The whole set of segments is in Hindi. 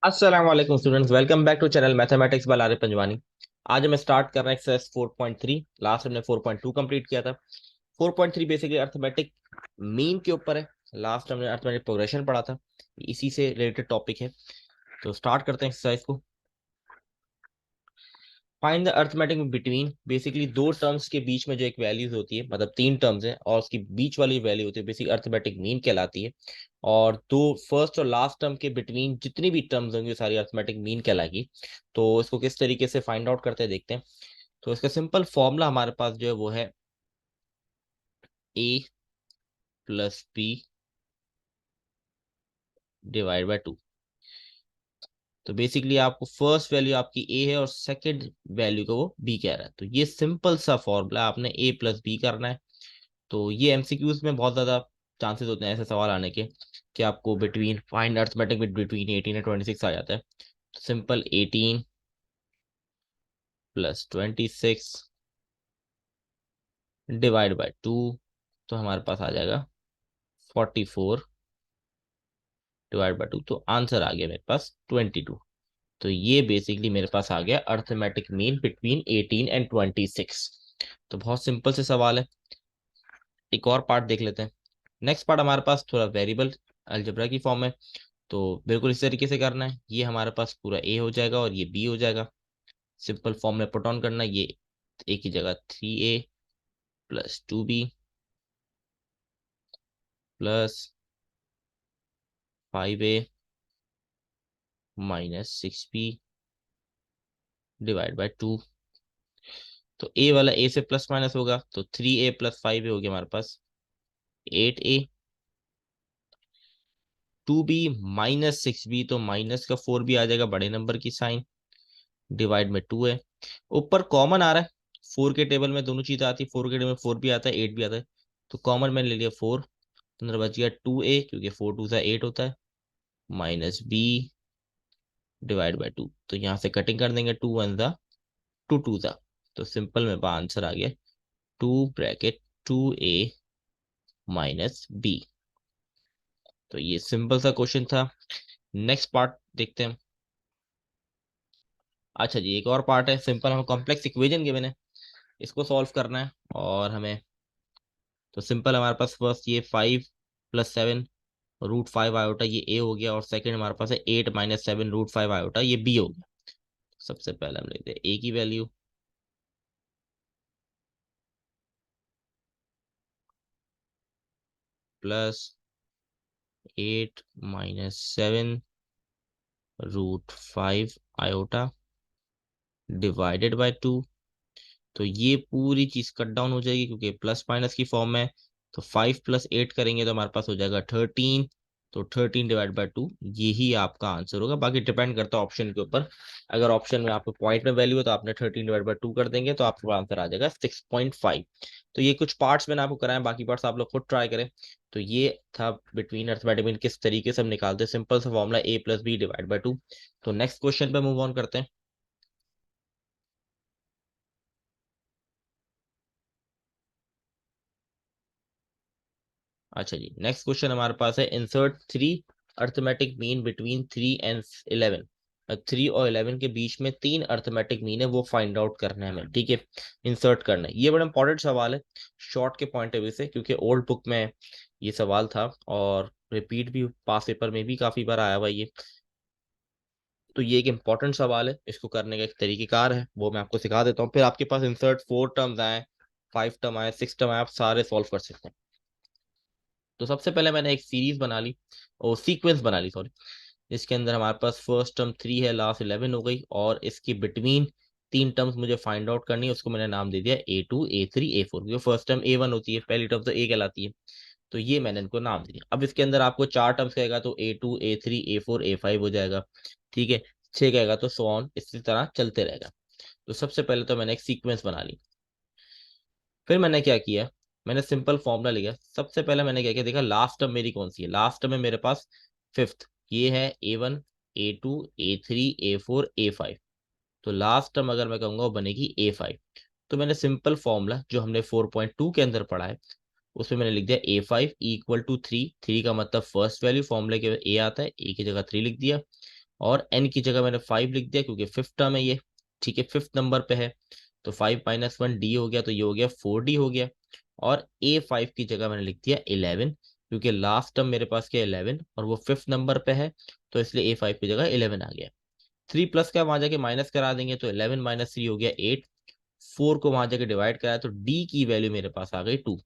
अस्सलाम वालेकुम students, welcome back to channel mathematics by Arif Panjwani. आज हमें स्टार्ट करना है एक्सरसाइज 4.3। लास्ट हमने 4.2 कंप्लीट किया था। 4.3 बेसिकली अर्थमेटिक मीन के ऊपर है। लास्ट हमने अर्थमेटिक प्रोग्रेशन पढ़ा था, इसी से रिलेटेड टॉपिक है। तो स्टार्ट करते हैं एक्सरसाइज को। Find the arithmetic between, basically दो टर्म्स के बीच में जो एक वैल्यूज होती है, मतलब तीन टर्म्स है और उसकी बीच वाली वैल्यू होती है, बेसिकली अर्थमेटिक मीन कहलाती है। और दो फर्स्ट और लास्ट टर्म के बिटवीन जितनी भी टर्म्स होंगी वो सारी अर्थमेटिक मीन कहलाएगी। तो इसको किस तरीके से फाइंड आउट करते हैं देखते हैं। तो इसका सिंपल फॉर्मूला हमारे पास जो है वो है A plus B divide by two. तो बेसिकली आपको फर्स्ट वैल्यू आपकी ए है और सेकंड वैल्यू को वो बी कह रहा है। तो ये सिंपल सा फॉर्मूला, आपने ए प्लस बी करना है। तो ये एमसीक्यूज में बहुत ज्यादा चांसेस होते हैं ऐसे सवाल आने के कि आपको between find arithmetic between 18 and 26 आ जाता है। Simple 18 plus 26 divide by two, तो हमारे पास आ जाएगा 44 डिवाइड बाय टू। तो आंसर आ गया मेरे पास 22। तो ये बेसिकली मेरे पास आ गया अर्थमेटिक मीन बिटवीन 18 एंड 26। तो बहुत सिंपल से सवाल है। एक और पार्ट देख लेते हैं। नेक्स्ट पार्ट हमारे पास थोड़ा वेरिएबल अलजेब्रा की फॉर्म है। तो बिल्कुल इस तरीके से करना है। ये हमारे पास पूरा ए हो जाएगा और ये बी हो जाएगा। सिंपल फॉर्म में पुट ऑन करना है। ये एक ही जगह 3a plus 2b plus 5a minus 6b divide by two. तो ए वाला ए से प्लस माइनस होगा, तो 3a प्लस 5a हो गया हमारे पास 8a। 2b माइनस 6b, तो माइनस का 4b आ जाएगा बड़े नंबर की साइन, डिवाइड में 2 है। ऊपर कॉमन आ रहा है। 4 के टेबल में दोनों चीजें आती है, 4 के टेबल में 4 भी आता है 8 भी आता है। तो कॉमन मैंने ले लिया 4। तो अंदर बच गया 2a, क्योंकि 4 टू सा 8 होता है, minus b divide by two. तो यहाँ से कटिंग कर देंगे, 2 वन सा 2 टू सा। तो सिंपल में आंसर आ गया 2 ब्रैकेट 2a माइनस b। तो ये सिंपल सा क्वेश्चन था। नेक्स्ट पार्ट देखते हैं। अच्छा जी, एक और पार्ट है सिंपल। हमें कॉम्प्लेक्स इक्वेशन गिवन है, इसको सॉल्व करना है। और हमें तो सिंपल हमारे पास फर्स्ट ये 5 + 7 रूट 5 आयोटा, ये ए हो गया। और सेकंड हमारे पास है 8 - 7 रूट 5 आयोटा, ये बी हो गया। सबसे पहले हम लिखते हैं ए की value plus 8 - 7 root 5 iota divided by two. तो ये पूरी चीज कट डाउन हो जाएगी क्योंकि प्लस माइनस की फॉर्म में है। तो 5 + 8 करेंगे तो हमारे पास हो जाएगा 13। तो 13 डिवाइड बाय टू, यही आपका आंसर होगा। बाकी डिपेंड करता है ऑप्शन के ऊपर। अगर ऑप्शन में आपको पॉइंट में वैल्यू है तो आपने 13 डिवाइड बाय 2 कर देंगे तो आपका आंसर आ जाएगा 6.5। तो ये कुछ पार्ट्स मैंने आपको कराए, बाकी पार्ट्स आप लोग खुद ट्राई करें। तो ये था बिटवीन अर्थमेटिक मीन किस तरीके से हम निकालते हैं। सिंपल सा formula a + b divide by two. तो नेक्स्ट क्वेश्चन पे मूव ऑन करते हैं। अच्छा जी, नेक्स्ट क्वेश्चन हमारे पास है insert 3 arithmetic mean between 3 and 11। 3 और 11 के बीच में तीन अर्थमेटिक मीन है, वो फाइंड आउट करना है हमें। ठीक है, इंसर्ट करना है। ये बड़ा इंपॉर्टेंट सवाल है शॉर्ट के पॉइंट ऑफ व्यू से, क्योंकि ओल्ड बुक में ये सवाल था और रिपीट भी पास पेपर में भी काफी बार आया हुआ ये। तो ये एक इंपॉर्टेंट सवाल है, इसको करने का एक तरीकेकार है, वो मैं आपको सिखा देता हूँ। फिर आपके पास इंसर्ट 4 टर्म्स आए, 5 टर्म आए, 6 टर्म आए, आप सारे सॉल्व कर सकते हैं। तो सबसे पहले मैंने एक सीरीज बना ली, और सीक्वेंस बना ली सॉरी। इसके अंदर हमारे पास फर्स्ट टर्म 3 है, लास्ट 11 हो गई, और इसकी बिटवीन तीन टर्म्स मुझे फाइंड आउट करनी है। उसको मैंने नाम दे दिया A2 A3 A4, क्योंकि फर्स्ट टर्म A1 होती है, पहली टर्म तो A कहलाती है। तो ये मैंने इनको नाम दे दिया। अब इसके अंदर आपको चार टर्म्स कहेगा तो A2 A3 A4 A5 हो जाएगा। ठीक है, छह कहेगा तो सो ऑन, इसी तरह चलते रहेगा। तो सबसे पहले तो मैंने एक सीक्वेंस बना ली। फिर मैंने क्या किया, मैंने सिंपल फॉर्मूला लिया। सबसे पहले मैंने क्या किया, देखा लास्ट टर्म मेरी कौन सी है। लास्ट टर्म है मेरे पास फिफ्थ, ये है A1 A2 A3 A4 A5। तो लास्ट टर्म अगर मैं कहूंगा वो बनेगी A5। तो मैंने सिंपल फॉर्मूला जो हमने 4.2 के अंदर पढ़ा है, उसमें मैंने लिख दिया A5 = 3। 3 का मतलब फर्स्ट वैल्यू, फॉर्मूले के ए आता है, ए की जगह 3 लिख दिया। और n की जगह मैंने 5 लिख दिया क्योंकि फिफ्थ टर्म है ये, ठीक है, फिफ्थ नंबर पे है। तो 5 - 1 d हो गया, तो ये हो गया 4d हो गया। और a5 की जगह मैंने लिख दिया 11, क्योंकि लास्ट टर्म मेरे पास क्या 11 और वो फिफ्थ नंबर पे है, तो इसलिए a5 की जगह 11 आ गया। 3 प्लस का वहां जाके माइनस करा देंगे तो 11 - 3 हो गया 8। 4 को वहां जाके डिवाइड कराया तो d की वैल्यू मेरे पास आ गई 2।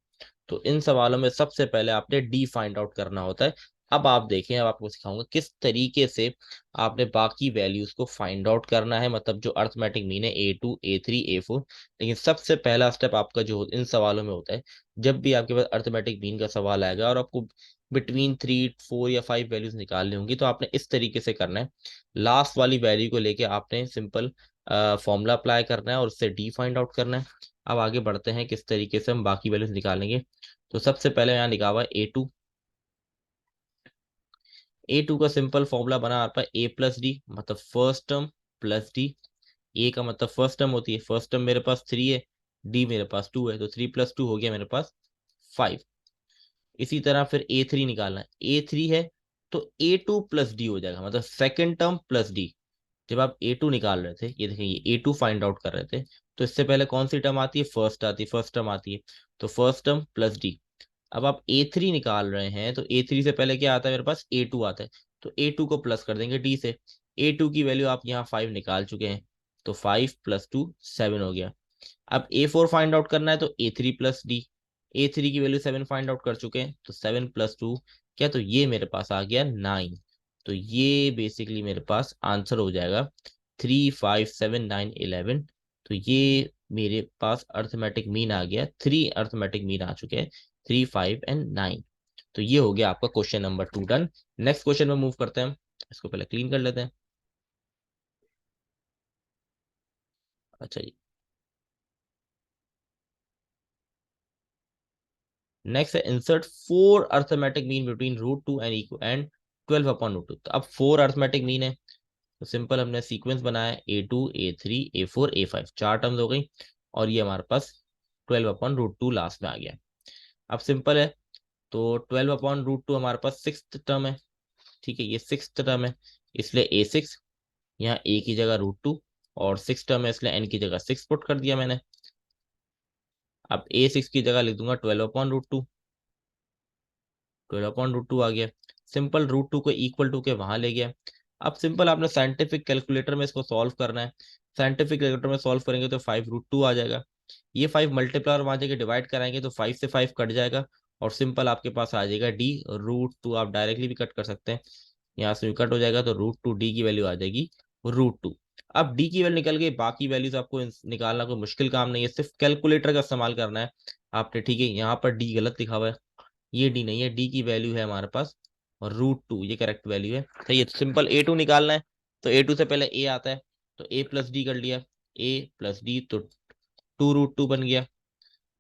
तो इन सवालों में सबसे पहले आपने डी फाइंड आउट करना होता है। अब आप देखें, अब आपको सिखाऊंगा किस तरीके से आपने बाकी वैल्यूज को फाइंड आउट करना है, मतलब जो अर्थमेटिक मीन है A2 A3 A4। लेकिन सबसे पहला स्टेप आपका जो इन सवालों में होता है, जब भी आपके पास अर्थमेटिक मीन का सवाल आएगा और आपको बिटवीन 3 4 या 5 वैल्यूज निकालनी होंगी, तो आपने इस तरीके से करना है। लास्ट वाली वैल्यू को लेके आपने सिंपल फॉर्मूला अप्लाई करना है और उससे डी फाइंड आउट करना है। अब आगे बढ़ते हैं किस तरीके से हम बाकी वैल्यूज निकालेंगे। तो सबसे पहले यहाँ लिखा हुआ है A2। A2 का सिंपल फॉर्मूला बना आपका A+D, मतलब फर्स्ट टर्म प्लस डी। ए का मतलब फर्स्ट टर्म होती है, फर्स्ट टर्म मेरे पास 3 है, डी मेरे पास 2 है, तो 3 + 2 हो गया मेरे पास 5। इसी तरह फिर A3 निकालना है, A3 है तो A2 + D हो जाएगा, मतलब सेकेंड टर्म प्लस डी। जब आप A2 निकाल रहे थे, ये देखें ये A2 फाइंड आउट कर रहे थे, तो इससे पहले कौन सी टर्म आती है, फर्स्ट आती है, फर्स्ट टर्म आती है, तो फर्स्ट टर्म प्लस डी। अब आप A3 निकाल रहे हैं तो A3 से पहले क्या आता है मेरे पास, A2 आता है, तो A2 को प्लस कर देंगे D से। A2 की वैल्यू आप यहाँ 5 निकाल चुके हैं, तो 5 + 2 7 हो गया। अब A4 फाइंड आउट करना है तो A3 + D। A3 की वैल्यू 7 फाइंड आउट कर चुके हैं, तो 7 + 2 क्या, तो ये मेरे पास आ गया 9। तो ये बेसिकली मेरे पास आंसर हो जाएगा 3 5 7 9 11। तो ये मेरे पास अर्थमेटिक मीन आ गया, 3 अर्थमेटिक मीन आ चुके हैं, 3 5 एंड 9। तो ये हो गया आपका question number 2 done. Next question में मूव करते हैं हम, इसको पहले क्लीन कर लेते हैं। अच्छा जी, नेक्स्ट है insert 4 arithmetic mean between √2 and इक्व एंड 12/√2। तो अब 4 अर्थमेटिक मीन है, तो सिंपल हमने सीक्वेंस बनाया A2 A3 A4 A5, 4 terms हो गई, और ये हमारे पास 12/√2 लास्ट में आ गया। अब सिंपल है, तो 12/√2 हमारे पास सिक्स टर्म है, ठीक है, ये सिक्स टर्म है, इसलिए A6, यहाँ A की जगह √2, और सिक्स टर्म है इसलिए N की जगह 6 पुट कर दिया मैंने। अब A6 की जगह लिख दूंगा 12/√2, 12/√2 आ गया। सिंपल √2 को इक्वल टू के वहां ले गया। अब सिंपल आपने साइंटिफिक कैलकुलेटर में इसको सॉल्व करना है। साइंटिफिक कैलकुलेटर में सॉल्व करेंगे तो 5√2 आ जाएगा। ये 5 मल्टीप्लाई और वहां जाके डिवाइड कराएंगे तो 5 से 5 कट जाएगा, और सिंपल आपके पास आ जाएगा D। √2 आप डायरेक्टली भी कट कर सकते हैं, यहाँ से भी कट हो जाएगा, तो √2 D की वैल्यू आ जाएगी √2। अब D की वैल्यू निकल गई, बाकी वैल्यूज आपको निकालना कोई मुश्किल काम नहीं है, सिर्फ कैलकुलेटर का इस्तेमाल करना है आपने, ठीक है। यहाँ पर D गलत लिखा हुआ है, ये डी नहीं है, डी की वैल्यू है हमारे पास, और √2 ये करेक्ट वैल्यू है। तो ये सिंपल A2 निकालना है, तो A2 से पहले A आता है, तो A+D कर लिया, A+D तो 2√2 बन गया।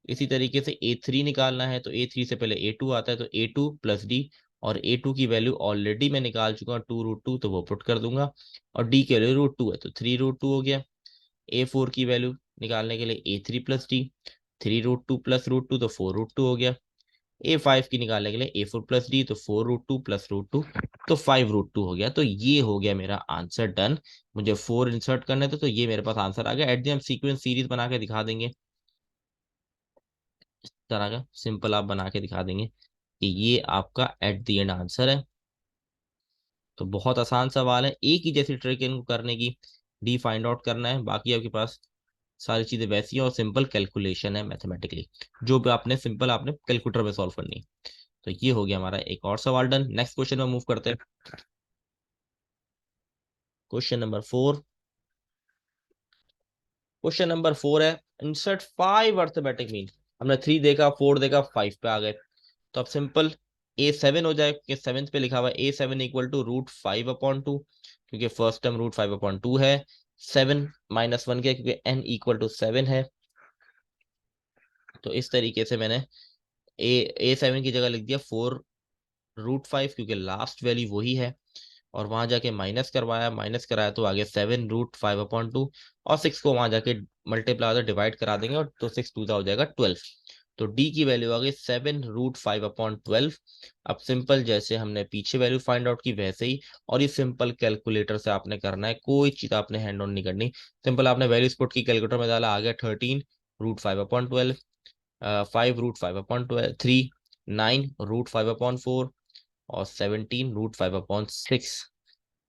इसी तरीके से A3 निकालना है, तो A3 से पहले A2 आता है, तो A2 + D, और A2 की वैल्यू ऑलरेडी मैं निकाल चुका हूँ 2√2, तो वो पुट कर दूंगा, और D की वैल्यू √2 है तो 3√2 हो गया। A4 की वैल्यू निकालने के लिए A3 + D, 3√2 + √2 तो 4√2 हो गया। A5 की निकालने के लिए A4 + D, तो 4√2 + √2 तो 5√2 हो गया। तो ये हो गया मेरा आंसर डन। मुझे 4 इंसर्ट करने थे, तो ये मेरे पास आंसर आ गया। एट दी हम सीक्वेंस सीरीज बना के दिखा देंगे, इस तरह का सिंपल आप बना के दिखा देंगे कि ये आपका एट दी एंड आंसर है। तो बहुत आसान सवाल है, एक ही जैसी ट्रिक इनको करने की, डी फाइंड आउट करना है, बाकी आपके पास सारी चीजें वैसी हैं, और सिंपल कैलकुलेशन है मैथमेटिकली, जो भी आपने सिंपल आपने कैलकुलेटर में सॉल्व करनी है। तो ये हो गया हमारा एक और सवाल डन। नेक्स्ट क्वेश्चन में मूव करते हैं। Question number 4। क्वेश्चन नंबर 4 है, इंसर्ट 5 अर्थमेटिक मीन। हमने 3 देखा, 4 देखा, 5 पे आ गए। तो अब सिंपल A7 हो जाए, कि सेवेंथ पे लिखा हुआ है A7 = √5/2, क्योंकि फर्स्ट टर्म √5/2 है। 7 - 1 के, क्योंकि n = 7 है। तो इस तरीके से मैंने A7 की जगह लिख दिया 4√5, क्योंकि लास्ट वैल्यू वही है, और वहां जाके माइनस करवाया, माइनस कराया तो आगे 7 √5/2, और 6 को वहां जाके मल्टीप्लाई डिवाइड करा देंगे, और तो 6 × 2 हो जाएगा 12। तो डी की वैल्यू आ गई 7√5/12। अब सिंपल जैसे हमने पीछे वैल्यू फाइंड आउट की वैसे ही, और ये सिंपल कैलकुलेटर से आपने करना है, कोई चीज आपने हैंड ऑन नहीं करनी। सिंपल आपने वैल्यूज पुट की, कैलकुलेटर में डाला, आ गया 13√5/12, 5√5/12, 9√5/4, और 17√5/6,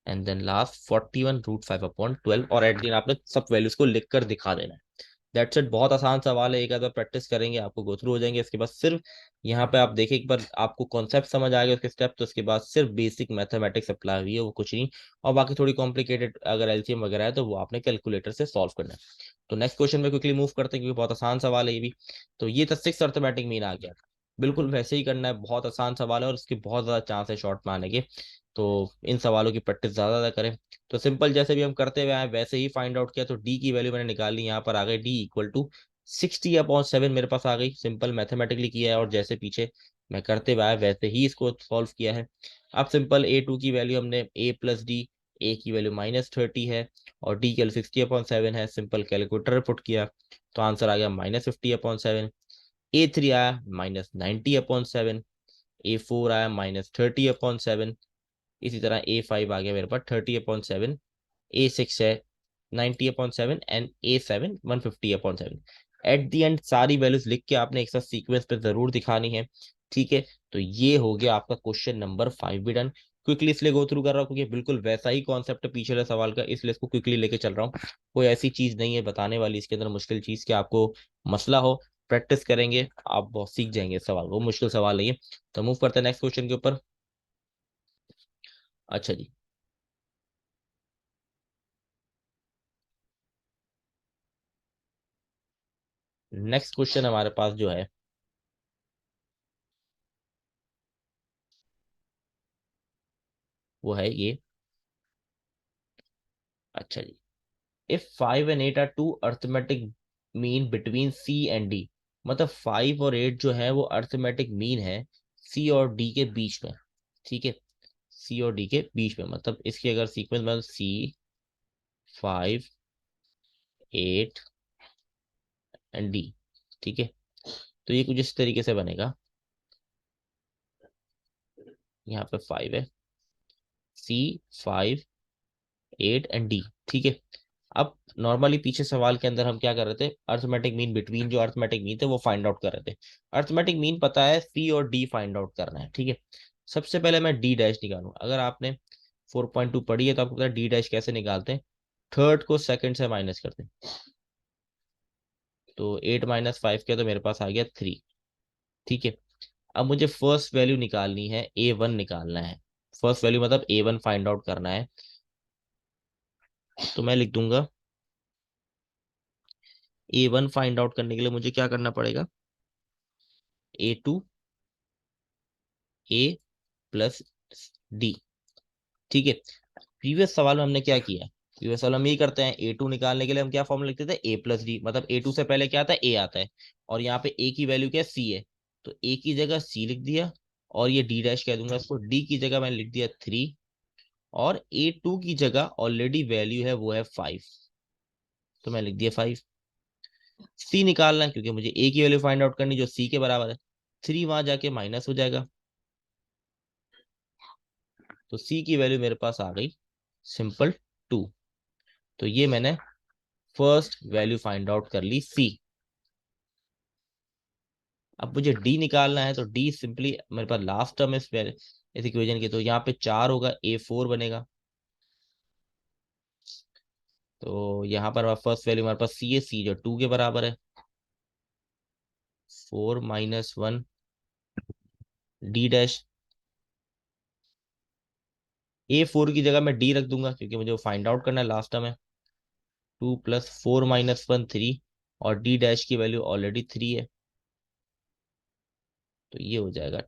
एंड देन लास्ट 41√5/12, और एट द एंड आपने सब वैल्यूज को लिखकर दिखा देना है। That's it. बहुत आसान सवाल है, एक आधा प्रैक्टिस करेंगे आपको गो थ्रू हो जाएंगे। इसके बाद सिर्फ यहाँ पे आप देखिए, एक बार आपको कॉन्सेप्ट समझ आ गया उसके स्टेप, तो उसके बाद सिर्फ बेसिक मैथमेटिक्स अप्लाई हुई है, वो कुछ नहीं। और बाकी थोड़ी कॉम्प्लिकेटेड अगर एलसीएम वगैरह है तो वो आपने कैलकुलेटर से सॉल्व करना है। तो नेक्स्ट क्वेश्चन में क्विकली मूव करते हैं, क्योंकि बहुत आसान सवाल है ये भी। तो ये था 6 अर्थमेटिक मीन आ गया। बिल्कुल वैसे ही करना है, बहुत आसान सवाल है और उसके बहुत ज्यादा चांस है शॉर्ट में आने के। तो इन सवालों की प्रैक्टिस ज्यादा ज्यादा करें। तो सिंपल जैसे भी हम करते हुए आए वैसे ही फाइंड आउट किया, तो डी की वैल्यू मैंने निकाली, यहाँ पर आ गई D = 60/7 मेरे पास आ गई। सिंपल मैथमेटिकली किया है, और जैसे पीछे मैं करते हुए आया वैसे ही इसको सॉल्व किया है। अब सिंपल A2 की वैल्यू हमने A+D, ए की वैल्यू -30 है, और डी की वैल्यू 60/7 है। सिंपल कैलकुलेटर पुट किया, तो आंसर आ गया -50/7। A3 आया -90/7, A4 आया -30/7, इसी तरह A5 आ गया मेरे पास 30/7, A6 है 90/7, and A7 150/7। At the end सारी वैल्यूज लिख के आपने एक साथ सीक्वेंस पे जरूर दिखानी है, ठीक है। तो ये हो गया आपका क्वेश्चन नंबर 5 भी डन। क्विकली इसलिए गो थ्रू कर रहा हूँ क्योंकि बिल्कुल वैसा ही कॉन्सेप्ट है पिछले सवाल का, इसलिए इसको क्विकली लेके चल रहा हूँ। कोई ऐसी चीज नहीं है बताने वाली इसके अंदर मुश्किल चीज कि आपको मसला हो। प्रैक्टिस करेंगे आप बहुत सीख जाएंगे इस सवाल को, मुश्किल सवाल नहीं है। तो मूव करते हैं नेक्स्ट क्वेश्चन के ऊपर। अच्छा जी, नेक्स्ट क्वेश्चन हमारे पास जो है वो है ये। अच्छा जी, if 5 and 8 are two arithmetic mean between C and D, मतलब 5 और 8 जो है वो अर्थमेटिक मीन है सी और डी के बीच में, ठीक है। सी और डी के बीच में, मतलब इसकी अगर सीक्वेंस मतलब C, 5, 8 एंड डी, ठीक है। तो ये कुछ इस तरीके से बनेगा। यहाँ पे 5 है, C, 5, 8 एंड डी, ठीक है। अब नॉर्मली पीछे सवाल के अंदर हम क्या कर रहे थे, अर्थमेटिक मीन बिटवीन, जो अर्थमेटिक मीन थे वो फाइंड आउट कर रहे थे। अर्थमेटिक मीन पता है, सी और डी फाइंड आउट करना है, ठीक है। सबसे पहले मैं डी डैश निकालूं। अगर आपने 4.2 पढ़ी है तो आपको पता है डी डैश कैसे निकालते हैं, थर्ड को सेकंड से माइनस करते हैं। तो 8 - 5 किया तो मेरे पास आ गया 3, ठीक है। अब मुझे फर्स्ट वैल्यू निकालनी है, A1 निकालना है। फर्स्ट वैल्यू मतलब A1 फाइंड आउट करना है। तो मैं लिख दूंगा A1 फाइंड आउट करने के लिए मुझे क्या करना पड़ेगा, A2 A+D, ठीक है। प्रीवियस सवाल में हमने क्या किया, प्रीवियस सवाल हम यही करते हैं, A2 निकालने के लिए हम क्या फॉर्मूला लिखते थे, A+D, मतलब A2 से पहले क्या आता है, A आता है। और यहाँ पे A की वैल्यू क्या है, C है। तो A की जगह C लिख दिया, और ये D डैश कह दूंगा इसको। D की जगह मैंने लिख दिया 3, और A2 की जगह ऑलरेडी वैल्यू है वो है 5, तो मैं लिख दिया 5। C निकालना है क्योंकि मुझे A की वैल्यू फाइंड आउट करनी जो C के बराबर है। 3 वहां जाके माइनस हो जाएगा, तो C की वैल्यू मेरे पास आ गई सिंपल 2। तो ये मैंने फर्स्ट वैल्यू फाइंड आउट कर ली C। अब मुझे D निकालना है, तो D सिंपली मेरे पास लास्ट टर्म इस इक्वेशन की, तो यहाँ पे 4 होगा, A4 बनेगा। तो यहाँ पर फर्स्ट वैल्यू हमारे पास C है, C जो 2 के बराबर है, 4 - 1 D डैश। A4 की जगह मैं D रख दूंगा क्योंकि मुझे वो फाइंड आउट करना है, लास्ट टर्म है। 2 + 4 - 1 3, और D डैश की वैल्यू ऑलरेडी 3 है, तो ये हो जाएगा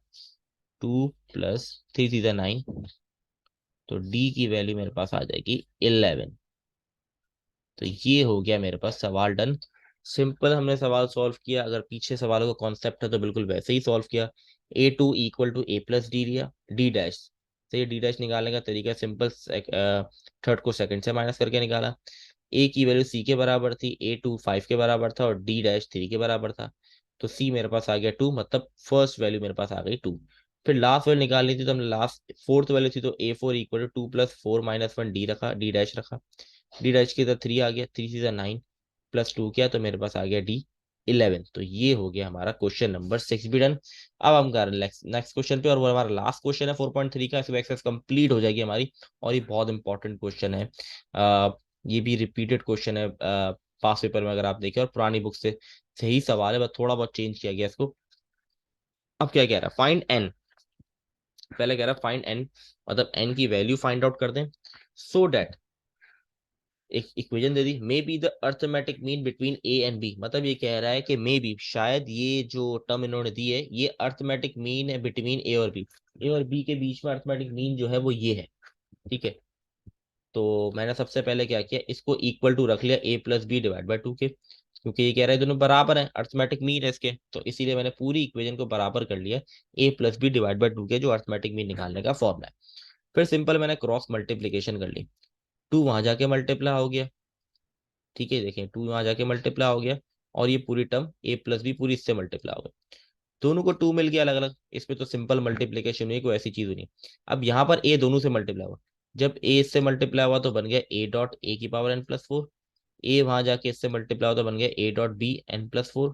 2 + 3 = 9। तो D की वैल्यू मेरे पास आ जाएगी 11। तो ये हो गया मेरे पास सवाल डन। सिंपल हमने सवाल सॉल्व किया, अगर पीछे सवालों का कॉन्सेप्ट है तो बिल्कुल वैसे ही सॉल्व किया। A2 = A+D लिया, D डैश से D डैश निकालने का तरीका सिंपल, थर्ड को सेकंड से माइनस करके निकाला। A की वैल्यू C के बराबर थी, A2 5 के बराबर था, और D डैश 3 के बराबर था। तो सी मेरे पास आ गया 2, मतलब फर्स्ट वैल्यू मेरे पास आ गई 2। फिर लास्ट वैल्यू निकालनी थी, तो हमने लास्ट फोर्थ वैल्यू थी, तो A4 इक्वल टू 2 + 4 - 1 डी रखा, डी डैश रखा। डी डैश की तरह 3 आ गया, 3 × 9 +2 किया, तो मेरे पास आ गया D11। तो ये हो गया हमारा क्वेश्चन नंबर 6 भी डन। अब हम कर नेक्स्ट क्वेश्चन पे, और वो हमारा लास्ट क्वेश्चन है 4.3 का। इसमें एक्सरसाइज कंप्लीट हो जाएगी हमारी। और ये बहुत इंपॉर्टेंट क्वेश्चन है। आ, ये भी रिपीटेड क्वेश्चन है पास पेपर में, अगर आप देखें, और पुरानी बुक से सही सवाल है, बस थोड़ा बहुत चेंज किया गया इसको। अब क्या कह रहा है, फाइंड एन। पहले कह रहा है फाइंड एन, मतलब एन की वैल्यू फाइंड आउट कर दें, सो दैट, एक इक्वेशन दे दी, may be the arithmetic mean between a and b. मतलब ये कह रहा है कि मे बी, शायद ये जो टर्म इन्होंने दी है ये अर्थमेटिक मीन है बिटवीन ए और बी। ए और बी के बीच में अर्थमेटिक मीन जो है वो ये है। ठीक है, तो मैंने सबसे पहले क्या किया, इसको इक्वल टू रख लिया A + B/2 के, क्योंकि ये कह रहा है दोनों बराबर है, अर्थमेटिक मीन है इसके, तो इसीलिए मैंने पूरी इक्वेशन को बराबर कर लिया A + B/2 के, जो अर्थमेटिक मीन निकालने का फॉर्मूला है। फिर सिंपल मैंने क्रॉस मल्टीप्लीकेशन कर ली, 2 वहां जाके मल्टीप्लाई हो गया। ठीक है, देखें 2 वहां जाके मल्टीप्लाई हो गया, और ये पूरी टर्म A + B पूरी इससे मल्टीप्लाई हो गई। दोनों को 2 मिल गया अलग अलग, इसमें तो सिंपल मल्टीप्लीकेशन हुई, कोई ऐसी चीज नहीं। अब यहाँ पर ए दोनों से मल्टीप्लाई हुआ, जब ए इससे मल्टीप्लाई हुआ तो बन गया A.A की पावर n+4। ए वहां जाके इससे मल्टीप्लाई हुआ तो बन गया A.B n+4।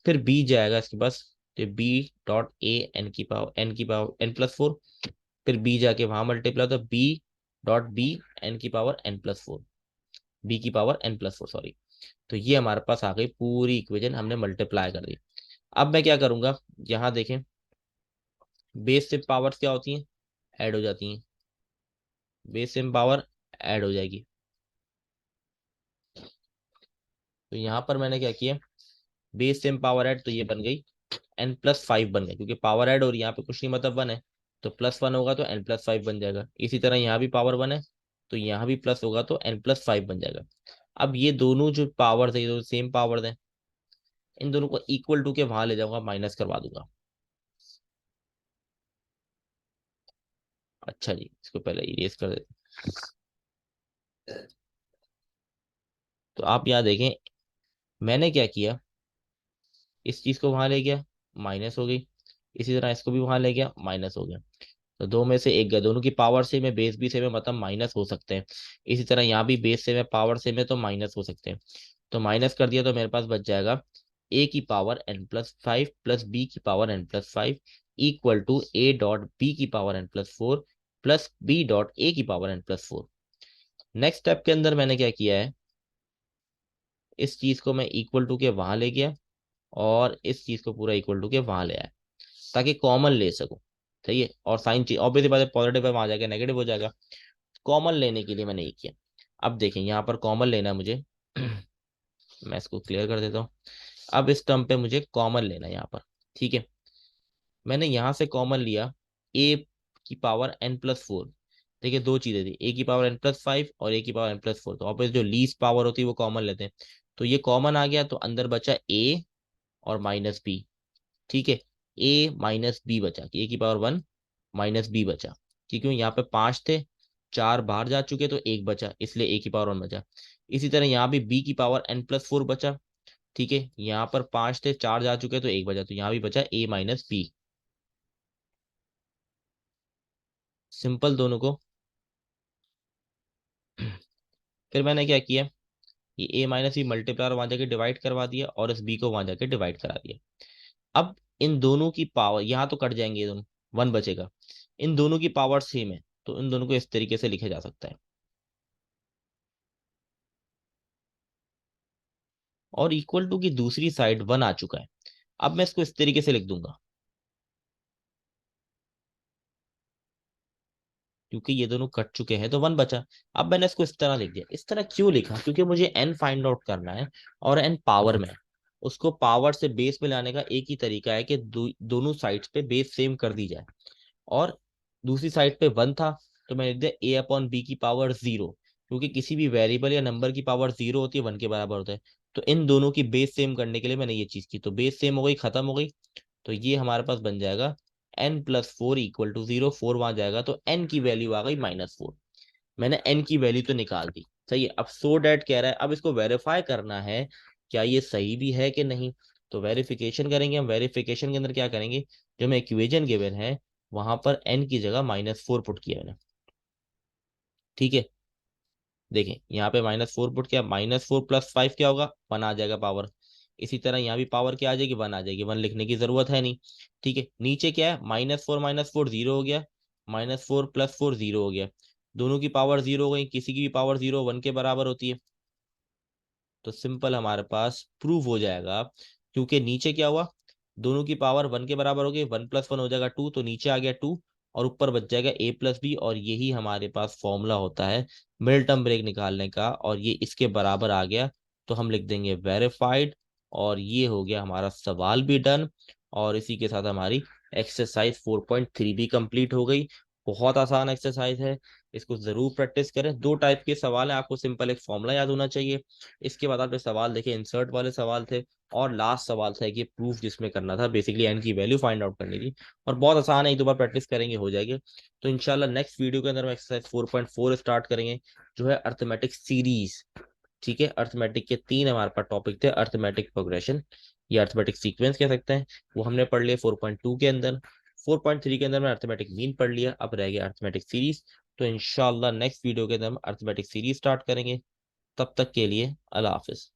फिर बी जाएगा इसके पास, तो B.A n की पावर n+4। फिर बी जाके वहां मल्टीप्लाई हुआ तो B.B n की पावर n+4, B की पावर n+4 सॉरी। तो ये हमारे पास आ गई पूरी इक्वेशन, हमने मल्टीप्लाई कर दी। अब मैं क्या करूंगा, यहाँ देखें, बेस से पावर्स क्या होती हैं, ऐड हो जाती हैं। बेस से पावर ऐड हो जाएगी। तो यहाँ पर मैंने क्या किया, बेस सेम पावर ऐड, तो ये बन गई n+5 बन गया, क्योंकि पावर ऐड हो रही है यहाँ पे, कुछ नहीं मतलब 1 है, तो +1 होगा तो n+5 बन जाएगा। इसी तरह यहाँ भी पावर 1 है, तो यहाँ भी प्लस होगा तो n+5 बन जाएगा। अब ये दोनों जो पावर है, ये दोनों सेम पावर है, इन दोनों को इक्वल टू के वहां ले जाऊंगा, माइनस करवा दूंगा। अच्छा जी, इसको पहले इरेज कर देते हैं। तो आप यहाँ देखें, मैंने क्या किया, इस चीज को वहां ले गया, माइनस हो गई। इसी तरह इसको भी वहां ले गया, माइनस हो गया। तो दो में से एक गया, दोनों की पावर सेम है, बेस भी सेम है, मतलब माइनस हो सकते हैं। इसी तरह यहाँ भी बेस सेम है, पावर सेम है, तो माइनस हो सकते हैं। तो माइनस कर दिया तो मेरे पास बच जाएगा A की पावर n+5 प्लस B की power n+5 equal to A.B की पावर n+4 प्लस B.A की पावर n+4। नेक्स्ट स्टेप के अंदर मैंने क्या किया है, इस चीज को मैं इक्वल टू के वहां ले गया, और इस चीज को पूरा इक्वल टू के वहां ले आया, ताकि कॉमन ले सकूं। सही है, और साइन चीज ऑब्वियसली बात है, पॉजिटिव है वहां जाके नेगेटिव हो जाएगा। कॉमन लेने के लिए मैंने ये किया। अब देखें, यहाँ पर कॉमन लेना है मुझे। मैं इसको क्लियर कर देता हूँ। अब इस टर्म पे मुझे कॉमन लेना है यहाँ पर। ठीक है, मैंने यहाँ से कॉमन लिया A की पावर n+4। देखिए दो चीजें थी, A की पावर n+5 और A की पावर n+4, तो ऑब्वियस जो लीस्ट पावर होती है वो कॉमन लेते हैं। तो ये कॉमन आ गया, तो अंदर बचा A और -B। ठीक है, A - B बचा, कि A की पावर 1 -B बचा, क्योंकि यहाँ पे 5 थे, 4 बाहर जा चुके, तो एक बचा, इसलिए A की पावर 1 बचा। इसी तरह यहाँ भी B की पावर n+4 बचा। ठीक है, यहाँ पर 5 थे, 4 जा चुके, तो एक बचा, तो यहाँ भी बचा A - B। सिंपल दोनों को। फिर मैंने क्या किया, ये A - B मल्टीप्लायर वहां जाके डिवाइड करवा दिया, और इस B को वहां जाके डिवाइड करा दिया। अब इन दोनों की पावर यहाँ तो कट जाएंगे, ये दोनों 1 बचेगा। इन दोनों की पावर सेम है, तो इन दोनों को इस तरीके से लिखा जा सकता है। और इक्वल टू की दूसरी साइड 1 आ चुका है। अब मैं इसको इस तरीके से लिख दूंगा, क्योंकि ये दोनों कट चुके हैं तो 1 बचा। अब मैंने इसको इस तरह लिख दिया। इस तरह क्यों लिखा, क्योंकि मुझे n फाइंड आउट करना है, और n पावर में है। उसको पावर से बेस में लाने का एक ही तरीका है कि दोनों साइड्स पे बेस सेम कर दी जाए। और दूसरी साइड पे 1 था, तो मैंने लिख दिया A/B की पावर 0, क्योंकि किसी भी वेरिएबल या नंबर की पावर 0 होती है, 1 के बराबर होता है। तो इन दोनों की बेस सेम करने के लिए मैंने ये चीज की, तो बेस सेम हो गई, खत्म हो गई। तो ये हमारे पास बन जाएगा n+4 इक्वल टू 0, 4 वहां जाएगा, तो n की वैल्यू आ गई -4। मैंने n की वैल्यू तो निकाल दी। सही है, अब सो डैट कह रहा है, अब इसको वेरीफाई करना है क्या ये सही भी है कि नहीं। तो वेरिफिकेशन करेंगे हम। वेरिफिकेशन के अंदर क्या करेंगे, जो हमें इक्वेशन गिवन है वहां पर n की जगह -4 पुट किया मैंने। ठीक है, देखें यहाँ पे -4 पुट किया, -4 + 5 क्या होगा, 1 आ जाएगा पावर। इसी तरह यहाँ भी पावर क्या आ जाएगी, 1 आ जाएगी, 1 लिखने की जरूरत है नहीं। ठीक है, नीचे क्या है, -4 जीरो हो गया, -4 + 4 जीरो हो गया, दोनों की पावर जीरो हो गई, किसी की भी पावर जीरो 1 के बराबर होती है। तो सिंपल हमारे पास प्रूव हो जाएगा, क्योंकि नीचे क्या हुआ, दोनों की पावर 1 के बराबर हो गई, 1 + 1 हो जाएगा 2, तो नीचे आ गया 2 और ऊपर बच जाएगा a + b, और यही हमारे पास फॉर्मूला होता है मिड टर्म ब्रेक निकालने का, और ये इसके बराबर आ गया तो हम लिख देंगे वेरीफाइड। और ये हो गया हमारा सवाल भी डन, और इसी के साथ हमारी एक्सरसाइज 4.3 भी कंप्लीट हो गई। बहुत आसान एक्सरसाइज है, इसको जरूर प्रैक्टिस करें। 2 टाइप के सवाल है, आपको सिंपल एक फॉर्मूला याद होना चाहिए, इसके बाद आपने सवाल देखे इंसर्ट वाले सवाल थे, और लास्ट सवाल था कि प्रूफ जिसमें करना था, बेसिकली एन की वैल्यू फाइंड आउट करनी थी। और बहुत आसान है, एक दो बार प्रैक्टिस करेंगे हो जाएगी। तो इंशाल्लाह नेक्स्ट वीडियो के अंदर हम एक्सरसाइज 4.4 स्टार्ट करेंगे, जो है अर्थमेटिक सीरीज। ठीक है, अर्थमेटिक के 3 हमारे पास टॉपिक थे, अर्थमेटिक प्रोग्रेशन या अर्थमेटिक सीक्वेंस कह सकते हैं, वो हमने पढ़ लिया 4.2 के अंदर। 4.3 के अंदर में अर्थमेटिक मीन पढ़ लिया, अब रह गया अर्थमेटिक सीरीज। तो इंशाल्लाह नेक्स्ट वीडियो के अंदर हम अर्थमेटिक सीरीज स्टार्ट करेंगे। तब तक के लिए अल्लाह हाफिज।